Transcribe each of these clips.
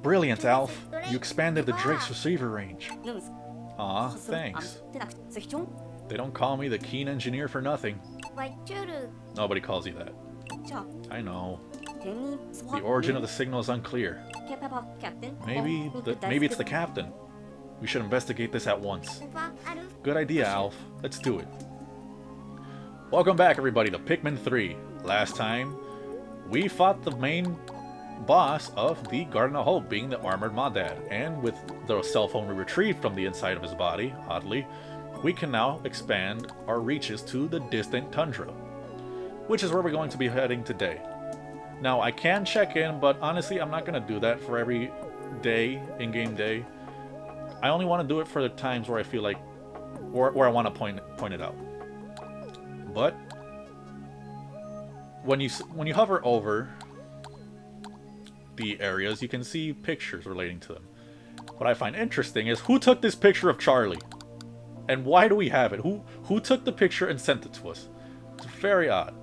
Brilliant, Alf. You expanded the Drake's receiver range. Aw, thanks. They don't call me the keen engineer for nothing. Nobody calls you that. I know. The origin of the signal is unclear. Maybe it's the captain. We should investigate this at once. Good idea, Alf. Let's do it. Welcome back, everybody, to Pikmin 3. Last time, we fought the main boss of the Garden of Hope, being the Armored Maudad. And with the cell phone we retrieved from the inside of his body, oddly, we can now expand our reaches to the Distant Tundra, which is where we're going to be heading today. Now, I can check in, but honestly, I'm not going to do that for every day, in-game day. I only want to do it for the times where I feel like, where I want to point it out. But when you hover over the areas, you can see pictures relating to them. What I find interesting is who took this picture of Charlie, and why do we have it? Who took the picture and sent it to us? It's very odd.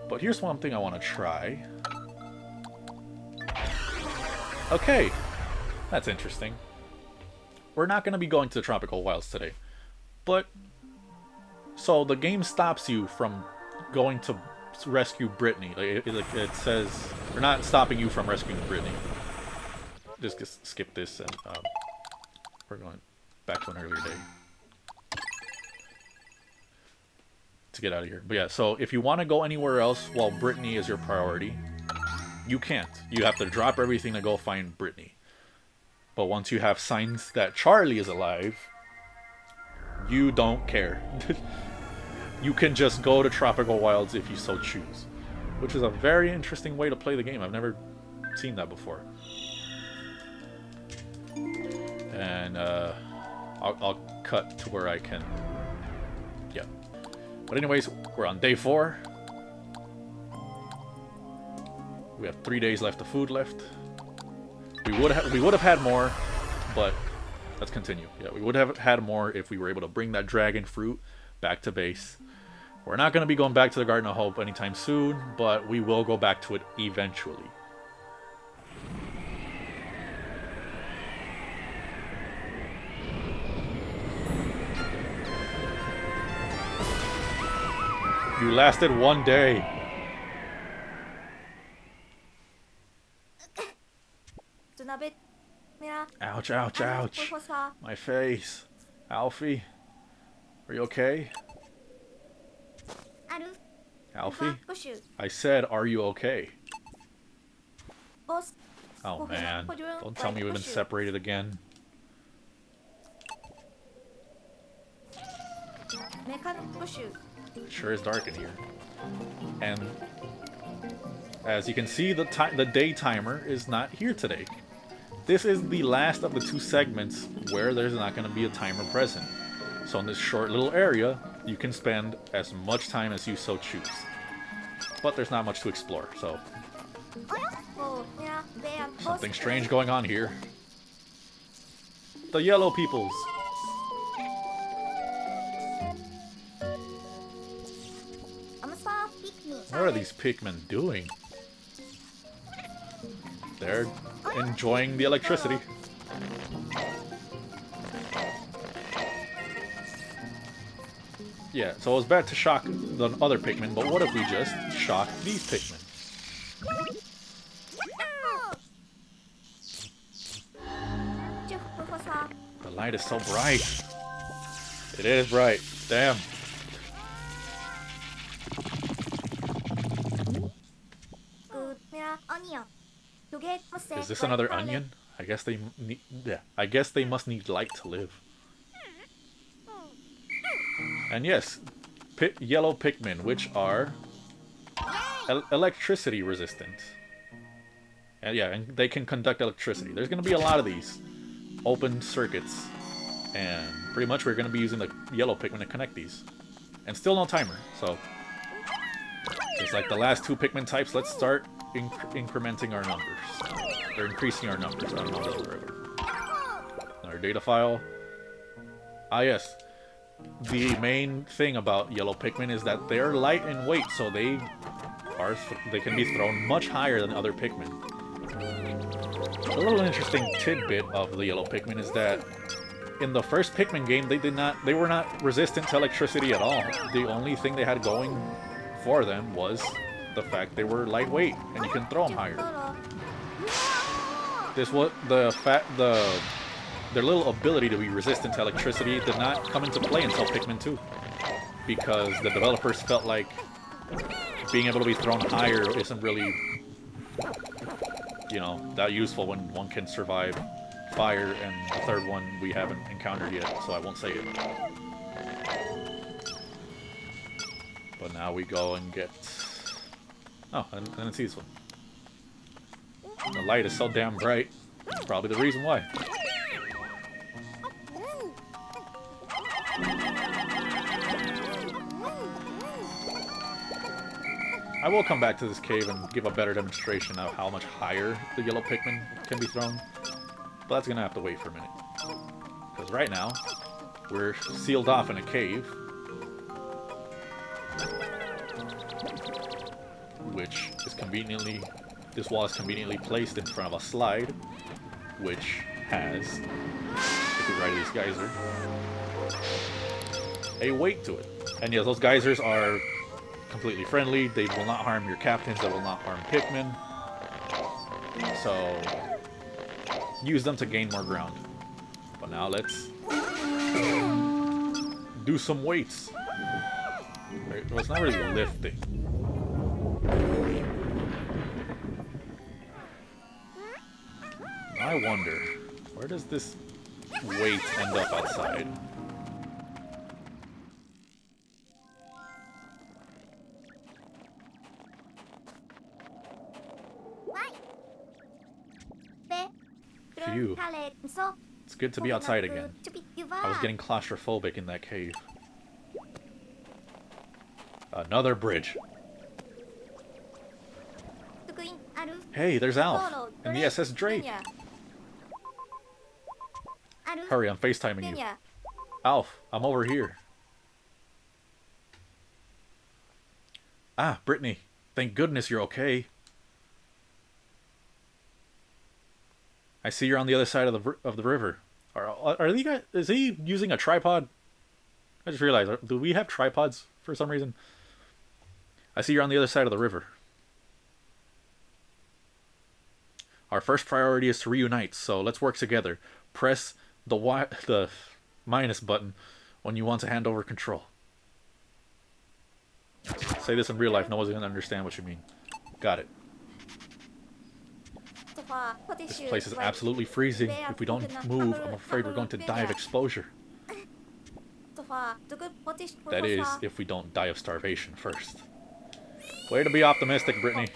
But here's one thing I want to try. Okay, that's interesting. We're not going to be going to the tropical wilds today, but so the game stops you from going to rescue Brittany. It says we're not stopping you from rescuing Brittany. Just skip this, and we're going back to an earlier day to get out of here. But yeah, so if you want to go anywhere else while Brittany is your priority, you can't. You have to drop everything to go find Brittany. But once you have signs that Charlie is alive, you don't care. You can just go to tropical wilds if you so choose, which is a very interesting way to play the game. I've never seen that before. And I'll cut to where I can. Yeah. But anyways, we're on day 4. We have 3 days left of food left. We would have had more, but let's continue. Yeah, we would have had more if we were able to bring that dragon fruit back to base. We're not going to be going back to the Garden of Hope anytime soon, but we will go back to it eventually. You lasted 1 day. Ouch, ouch, ouch. My face. Alfie, are you okay? Alfie? I said, are you okay? Oh man, don't tell me we've been separated again. It sure is dark in here. And as you can see, the day timer is not here today. This is the last of the 2 segments where there's not going to be a timer present. So in this short little area, you can spend as much time as you so choose. But there's not much to explore, so... Something strange going on here. The yellow peoples! What are these Pikmin doing? They're enjoying the electricity. Yeah, so it was bad to shock the other Pikmin, but what if we just shock these Pikmin? The light is so bright. It is bright. Damn. Is this another onion? I guess they need, yeah, I guess they must need light to live. And yes, yellow Pikmin, which are electricity resistant. And yeah, and they can conduct electricity. There's going to be a lot of these open circuits, and pretty much we're going to be using the yellow Pikmin to connect these. And still no timer, so just like the last 2 Pikmin types, let's start incrementing our numbers. Or increasing our numbers. I don't know the word. Our data file. Ah yes. The main thing about yellow Pikmin is that they're light in weight, so they they can be thrown much higher than other Pikmin. A little interesting tidbit of the yellow Pikmin is that in the first Pikmin game, they were not resistant to electricity at all. The only thing they had going for them was the fact they were lightweight and you can throw them higher. Their little ability to be resistant to electricity did not come into play until Pikmin 2, because the developers felt like being able to be thrown higher isn't really, you know, that useful when one can survive fire, and the third one we haven't encountered yet, so I won't say it. But now we go and get... Oh, I didn't see this one. The light is so damn bright. That's probably the reason why. I will come back to this cave and give a better demonstration of how much higher the yellow Pikmin can be thrown. But that's gonna have to wait for a minute. Because right now, we're sealed off in a cave. Which is conveniently... This wall is conveniently placed in front of a slide. Which has, if we ride this geyser, a weight to it. And yes, those geysers are completely friendly. They will not harm your captains. They will not harm Pikmin. So, use them to gain more ground. But now let's do some weights. Right, well, it's not really lifting. I wonder, where does this weight end up outside? Phew. It's good to be outside again. I was getting claustrophobic in that cave. Another bridge. Hey, there's Alf and the SS Drake. Hurry, I'm FaceTiming you. Alf, I'm over here. Ah, Brittany. Thank goodness you're okay. I see you're on the other side of the river. Are you guys? Is he using a tripod? I just realized. Do we have tripods for some reason? I see you're on the other side of the river. Our first priority is to reunite, so let's work together. Press the minus button when you want to hand over control. Say this in real life. No one's gonna understand what you mean. Got it. This place is absolutely freezing. If we don't move, I'm afraid we're going to die of exposure. That is, if we don't die of starvation first. Way to be optimistic, Brittany.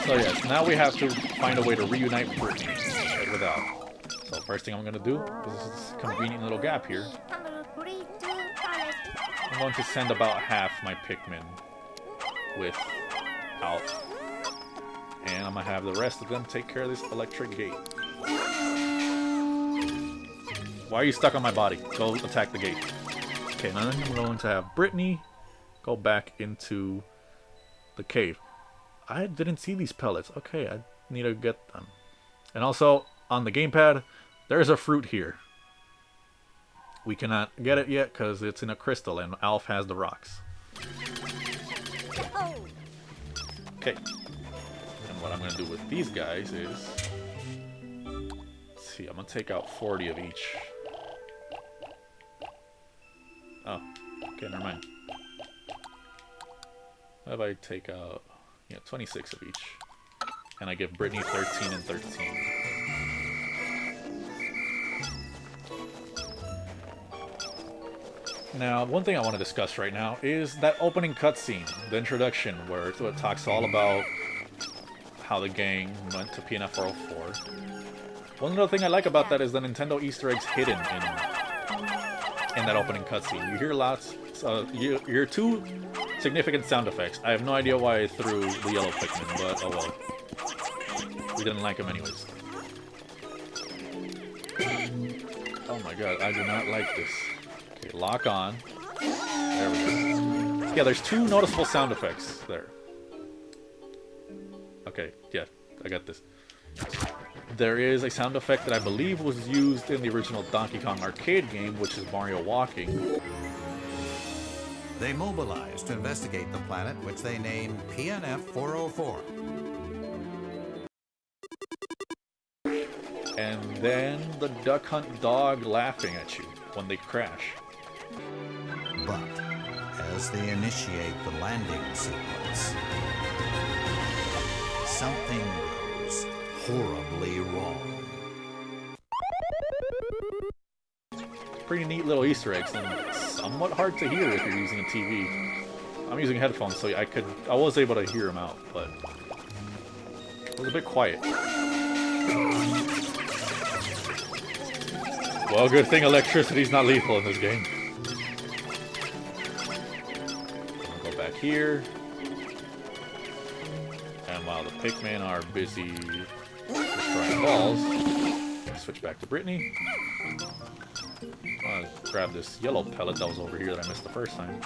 So yes, now we have to find a way to reunite Brittany with Alf. So first thing I'm going to do is this convenient little gap here. I'm going to send about half my Pikmin with Alf. And I'm going to have the rest of them take care of this electric gate. Why are you stuck on my body? Go attack the gate. Okay, now I'm going to have Brittany go back into the cave. I didn't see these pellets. Okay, I need to get them. And also, on the gamepad, there's a fruit here. We cannot get it yet because it's in a crystal and Alf has the rocks. Okay. And what I'm going to do with these guys is... Let's see, I'm going to take out 40 of each. Oh, okay, never mind. What if I take out... Yeah, 26 of each. And I give Brittany 13 and 13. Now, one thing I want to discuss right now is that opening cutscene, the introduction, where it talks all about how the gang went to PNF 404. One little thing I like about that is the Nintendo Easter eggs hidden in that opening cutscene. You hear lots, you hear two significant sound effects. I have no idea why I threw the yellow Pikmin, but oh well. We didn't like him anyways. Oh my god, I do not like this. Okay, lock on. There we go. Yeah, there's 2 noticeable sound effects there. Okay, yeah, I got this. There is a sound effect that I believe was used in the original Donkey Kong arcade game, which is Mario walking. They mobilized to investigate the planet, which they named PNF 404. And then the Duck Hunt dog laughing at you when they crash. But as they initiate the landing sequence, something goes horribly wrong. Pretty neat little Easter eggs, and somewhat hard to hear if you're using a TV. I'm using headphones, so I was able to hear them out, but it was a bit quiet. Well, good thing electricity's not lethal in this game. I'll go back here. And while the Pikmin are busy destroying balls, switch back to Brittany. I'll grab this yellow pellet that was over here that I missed the first time.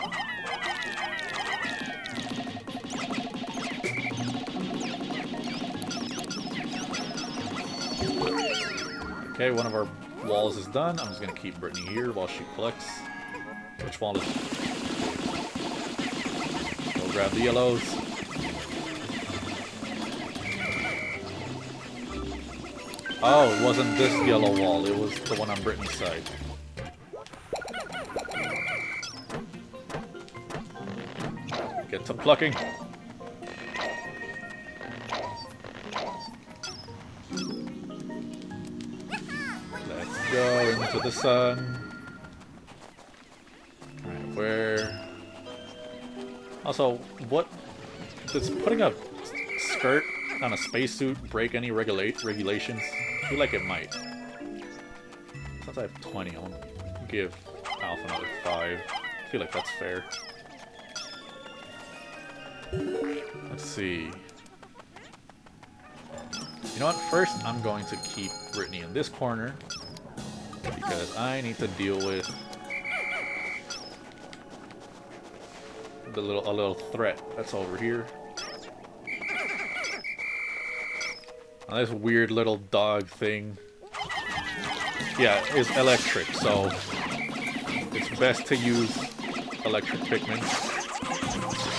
Okay, one of our walls is done. I'm just gonna keep Brittany here while she collects. Which wall is it? Go grab the yellows. Oh, it wasn't this yellow wall, it was the one on Brittany's side. Get some plucking. Let's go into the sun. Alright, where... Also, what... Does putting a skirt on a spacesuit break any regulations? I feel like it might. Since I have 20, I'll give Alpha another 5. I feel like that's fair. Let's see. You know what? First, I'm going to keep Brittany in this corner because I need to deal with a little threat that's over here. Now, this weird little dog thing, yeah, is electric, so it's best to use electric Pikmin.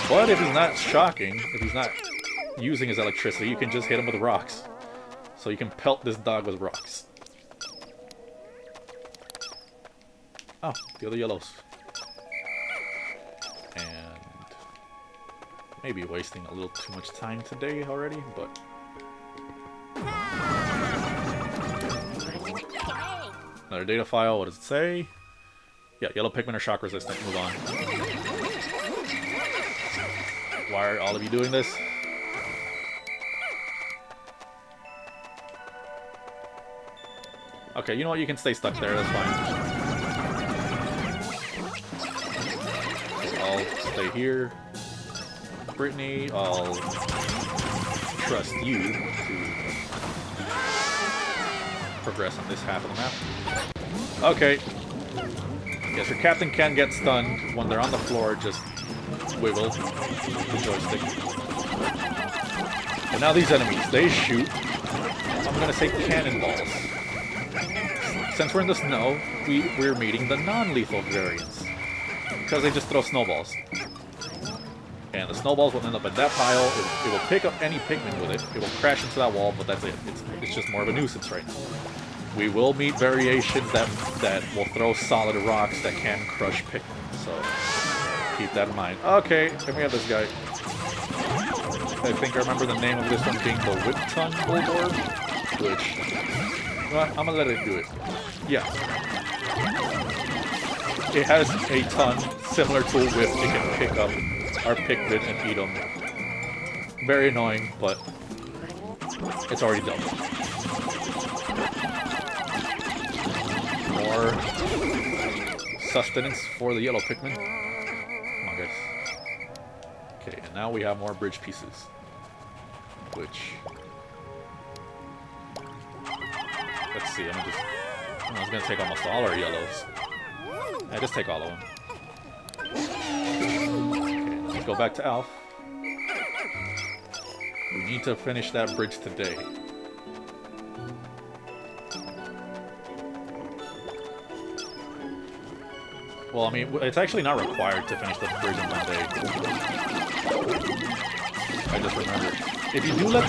But if he's not shocking, if he's not using his electricity, you can just hit him with rocks. So you can pelt this dog with rocks. Oh, the other yellows. And maybe wasting a little too much time today already, but... Another data file, what does it say? Yeah, yellow Pikmin are shock resistant, move on. Why are all of you doing this? Okay, you know what, you can stay stuck there, that's fine. I'll stay here. Brittany, I'll trust you to progress on this half of the map. Okay. Yes, your captain can get stunned when they're on the floor, just wiggle the joystick. And now these enemies, they shoot, I'm gonna say cannonballs. Since we're in the snow, we're meeting the non-lethal variants. Because they just throw snowballs. And the snowballs will end up in that pile, it will pick up any Pikmin with it, it will crash into that wall, but that's it. It's just more of a nuisance right now. We will meet variations that will throw solid rocks that can crush Pikmin, so keep that in mind. Okay, and we have this guy. I think I remember the name of this one being the Whip-Ton Bulldog, which... You know what? I'm gonna let it do it. Yeah. It has a ton, similar to a whip. It can pick up our Pikmin and eat them. Very annoying, but it's already dealt with. More sustenance for the yellow Pikmin. Come on, guys. Okay, and now we have more bridge pieces. Which... let's see, I was gonna take almost all our yellows. I just take all of them. Okay, let's go back to Alf. We need to finish that bridge today. Well, I mean, it's actually not required to finish the bridge in one day. I just remembered. If you do let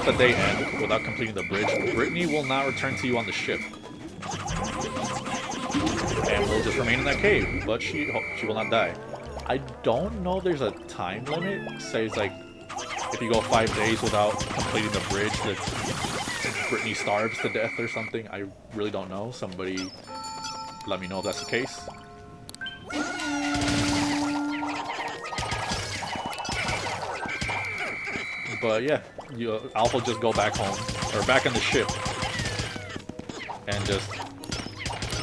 the day end without completing the bridge, Brittany will not return to you on the ship. And will just remain in that cave, but she will not die. I don't know if there's a time limit. Say it's like, if you go 5 days without completing the bridge, that Brittany starves to death or something. I really don't know. Somebody let me know if that's the case. But yeah, Alf will just go back home, or back in the ship, and just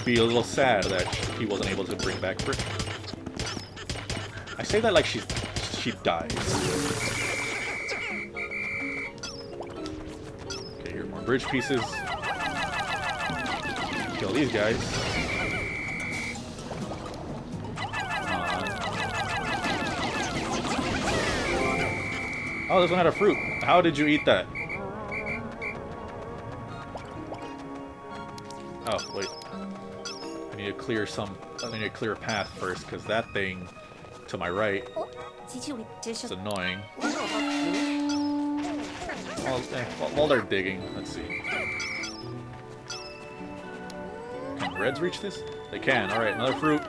be a little sad that he wasn't able to bring back Brittany. I say that like she dies. Okay, here are more bridge pieces. Kill these guys. Oh, this one had a fruit. How did you eat that? Oh, wait. I need to clear a path first, because that thing to my right is annoying. While they're digging, let's see. Can reds reach this? They can. Alright, another fruit.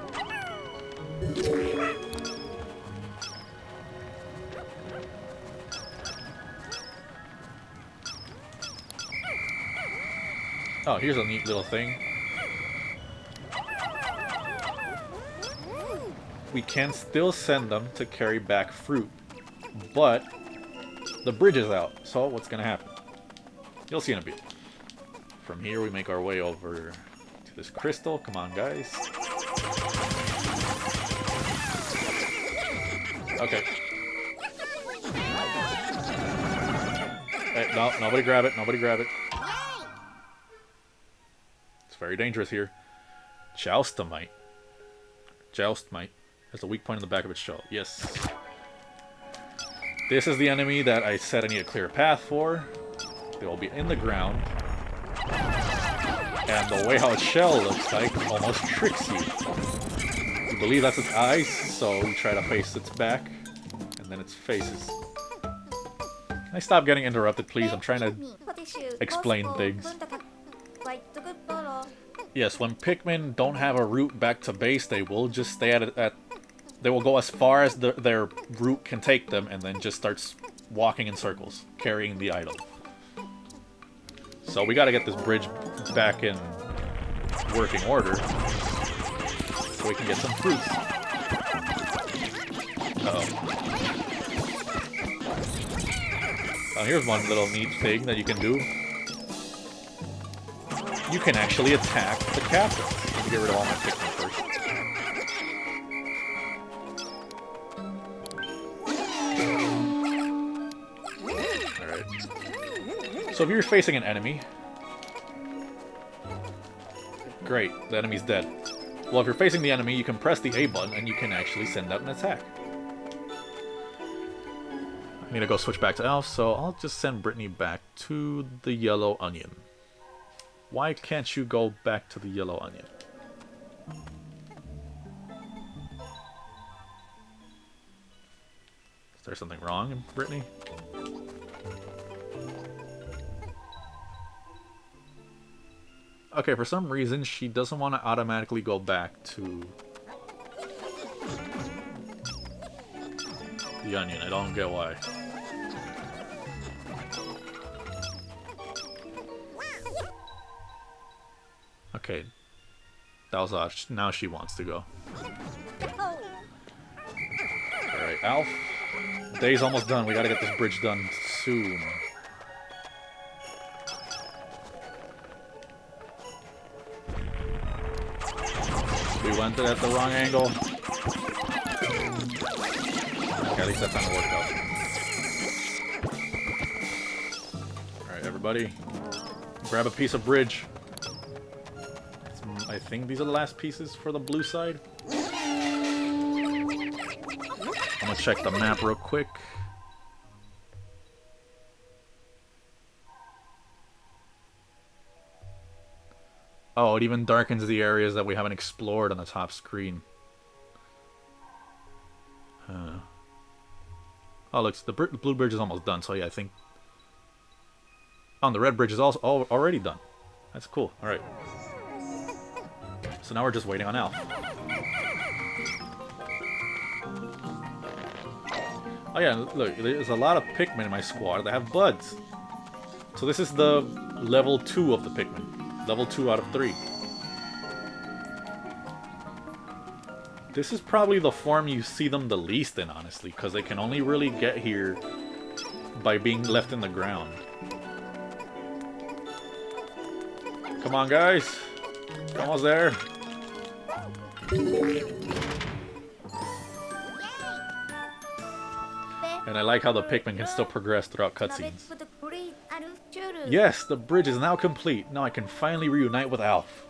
Oh, here's a neat little thing. We can still send them to carry back fruit, but the bridge is out, so what's gonna happen? You'll see in a bit. From here we make our way over to this crystal. Come on, guys. Okay. Hey, no, nobody grab it, nobody grab it. It's very dangerous here. Joustamite. Joustmite has a weak point in the back of its shell. Yes. This is the enemy that I said I need a clear path for. They will be in the ground. And the way how its shell looks like almost tricks you. You believe that's its eyes, so you try to face its back, and then its faces. Can I stop getting interrupted, please? I'm trying to explain things. Yes, when Pikmin don't have a route back to base, they will just stay they will go as far as their route can take them, and then just starts walking in circles, carrying the item. So we gotta get this bridge back in working order, so we can get some fruits. Oh, here's one little neat thing that you can do. You can actually attack the captains. Let me get rid of all my Pikmin first. Alright. So if you're facing an enemy... Great, the enemy's dead. Well, if you're facing the enemy, you can press the A button and you can actually send out an attack. I need to go switch back to Elf, so I'll just send Brittany back to the yellow onion. Why can't you go back to the yellow onion? Is there something wrong, Brittany? Okay, for some reason, she doesn't want to automatically go back to the onion. I don't get why. Okay, that was odd. Now she wants to go. Alright, Alf. The day's almost done. We gotta get this bridge done soon. We went at the wrong angle. Okay, at least that time it worked out. Alright, everybody. Grab a piece of bridge. I think these are the last pieces for the blue side. I'm gonna check the map real quick. Oh, it even darkens the areas that we haven't explored on the top screen. Oh, looks, the blue bridge is almost done, so yeah, I think... Oh, and the red bridge is also already done. That's cool. Alright. So now we're just waiting on Alf. Oh yeah, look, there's a lot of Pikmin in my squad that have buds. So this is the level 2 of the Pikmin. Level 2 out of 3. This is probably the form you see them the least in, honestly, because they can only really get here by being left in the ground. Come on, guys. Almost there. And I like how the Pikmin can still progress throughout cutscenes. Yes, the bridge is now complete. Now I can finally reunite with Alf.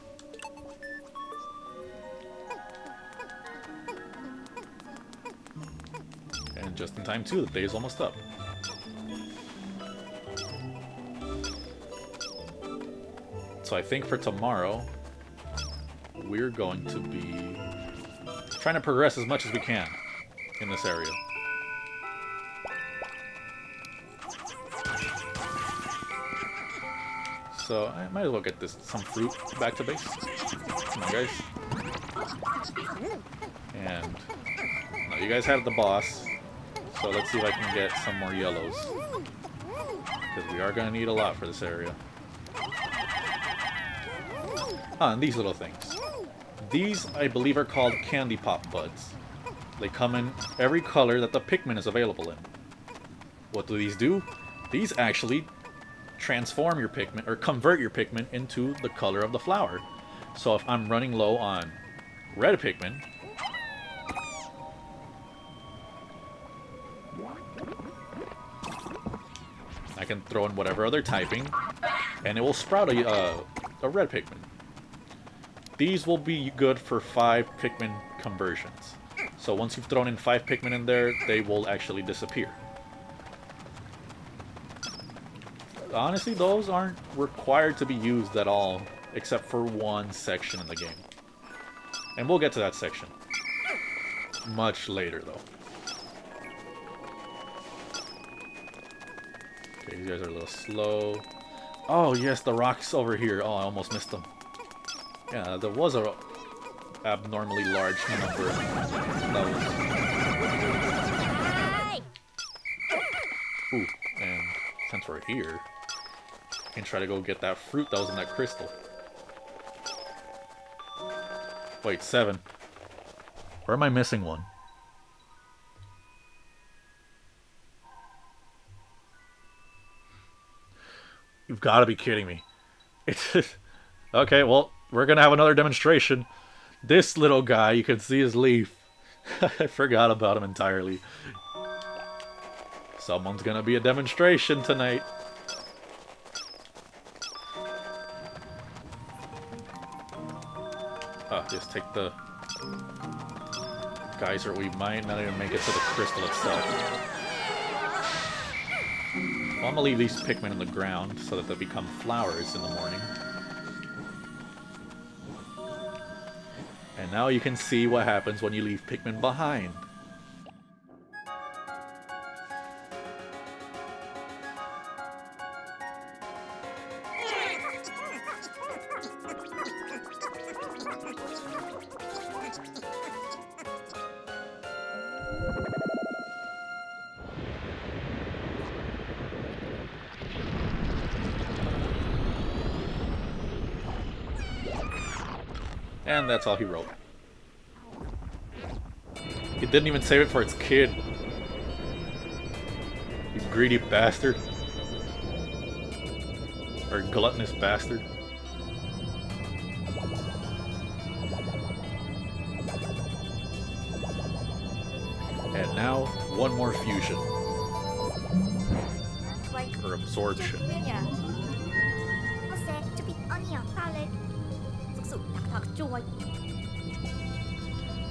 And just in time too, the day is almost up. So I think for tomorrow, we're going to be trying to progress as much as we can in this area. So I might as well get some fruit back to base. Come on, guys. And no, you guys had the boss, so let's see if I can get some more yellows, because we are going to need a lot for this area. Ah, and these little things. These, I believe, are called candy pop buds. They come in every color that the Pikmin is available in. What do these do? These actually transform your Pikmin, or convert your Pikmin into the color of the flower. So if I'm running low on red Pikmin, I can throw in whatever other typing, and it will sprout a red Pikmin. These will be good for 5 Pikmin conversions. So once you've thrown in 5 Pikmin in there, they will actually disappear. Honestly, those aren't required to be used at all, except for one section in the game. And we'll get to that section much later, though. Okay, these guys are a little slow. Oh, yes, the rocks over here. Oh, I almost missed them. Yeah, there was a abnormally large number of levels. Ooh, and since we're here, we can try to go get that fruit that was in that crystal. Wait, 7. Where am I missing one? You've got to be kidding me. Okay, well, we're going to have another demonstration. This little guy, you can see his leaf. I forgot about him entirely. Someone's going to be a demonstration tonight. Just take the geyser. We might not even make it to the crystal itself. Well, I'm going to leave these Pikmin in the ground so that they become flowers in the morning. And now you can see what happens when you leave Pikmin behind. And that's all he wrote. He didn't even save it for its kid. You greedy bastard. Or gluttonous bastard. And now, one more fusion. Or absorption.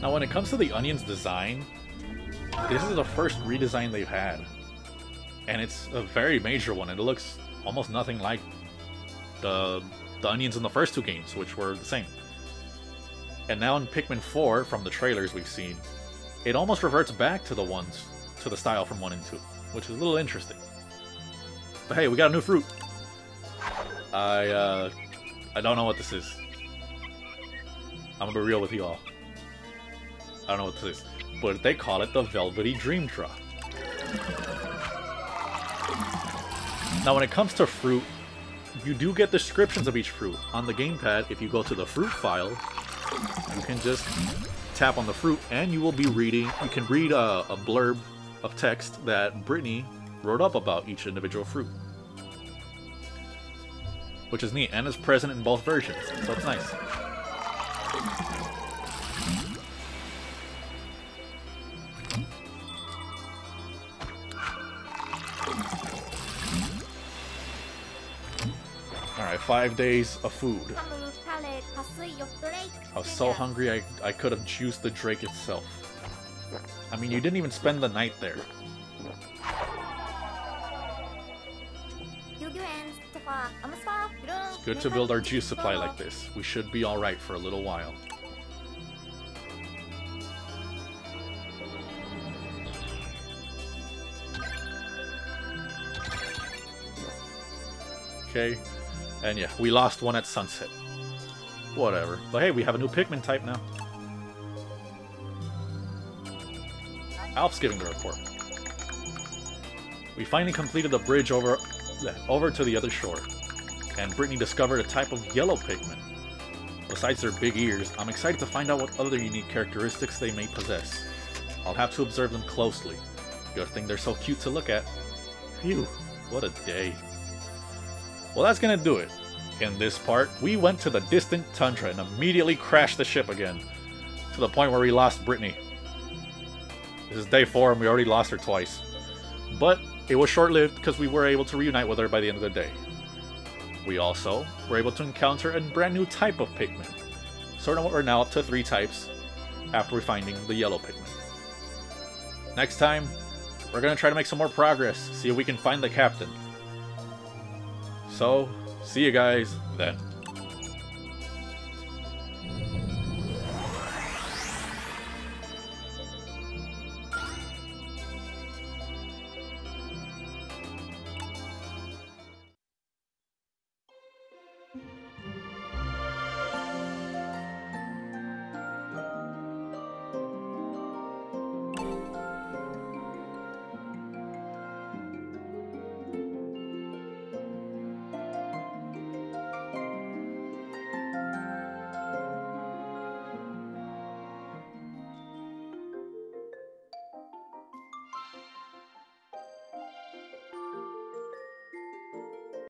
Now when it comes to the onion's design, this is the first redesign they've had. And it's a very major one, and it looks almost nothing like the onions in the first two games, which were the same. And now in Pikmin 4, from the trailers we've seen, it almost reverts back to the style from 1 and 2, which is a little interesting. But hey, we got a new fruit. I don't know what this is. I'm gonna be real with you all. I don't know what this is, but they call it the Velvety Dream Drop. Now when it comes to fruit, you do get descriptions of each fruit. On the gamepad, if you go to the fruit file, you can just tap on the fruit and you will be reading, you can read a blurb of text that Brittany wrote up about each individual fruit. Which is neat, and is present in both versions, so it's nice. Alright, 5 days of food. I was so hungry I could have juiced the Drake itself. I mean, you didn't even spend the night there. It's good to build our juice supply like this. We should be alright for a little while. Okay, and yeah, we lost one at sunset. Whatever. But hey, we have a new Pikmin type now. Alf's giving the report. We finally completed the bridge over to the other shore, and Brittany discovered a type of yellow Pikmin. Besides their big ears, I'm excited to find out what other unique characteristics they may possess. I'll have to observe them closely. Good thing they're so cute to look at. Phew, what a day. Well, that's gonna do it. In this part, we went to the Distant Tundra and immediately crashed the ship again, to the point where we lost Brittany. This is day 4 and we already lost her twice. But it was short-lived because we were able to reunite with her by the end of the day. We also were able to encounter a brand new type of Pikmin. So we're now up to 3 types after finding the yellow Pikmin. Next time, we're going to try to make some more progress, see if we can find the captain. So, see you guys then.